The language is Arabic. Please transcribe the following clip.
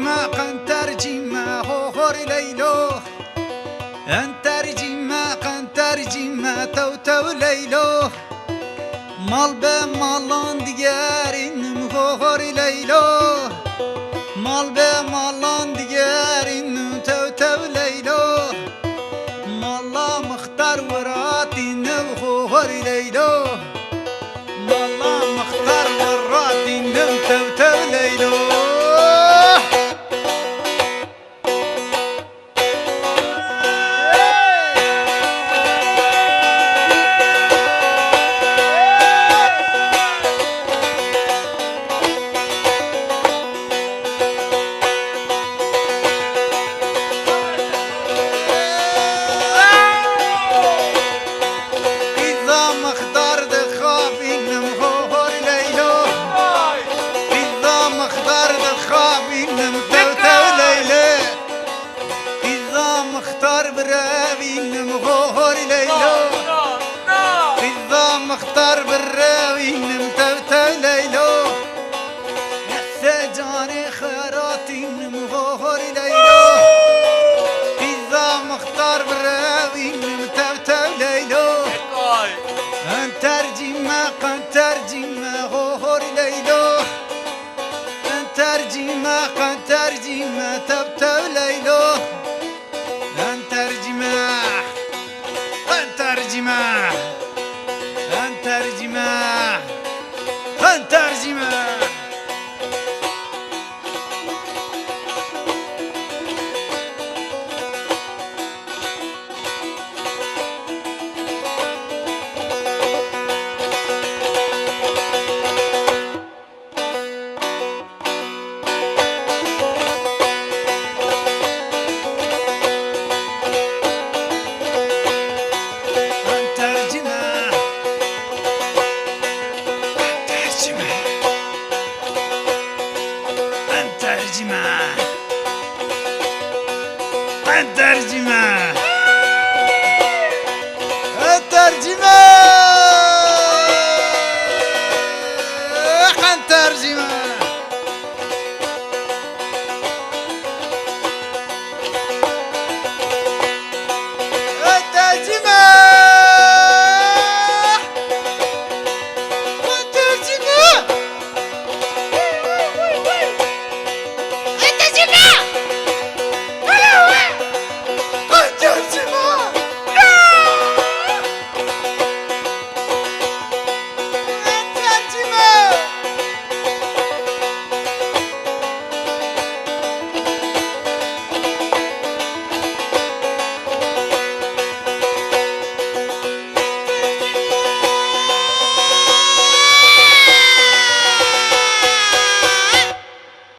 ترجمة قن ترجمة هور ليلو أن ترجمة قن ترجمة تو ليلو مال بمالان ديارين هور ليلو مال بمالان ديارين تو ليلو مالا مختار وراتين هور ليلو مالا مختار وراتين تو ليلو مختار براوي نمغور ليلو إذا مختار براوي نمتوتو ليلو سجاني خيراتي نمغور ليلو إذا مختار براوي نمتوتو ليلو أن ترجمة قن ترجمة غور ليلو أن ترجمة قن ترجمة تبتو ليلو أن ترجمة أن ترجمة أن ترجمة أن ترجمة الترجمة الترجمة الترجمة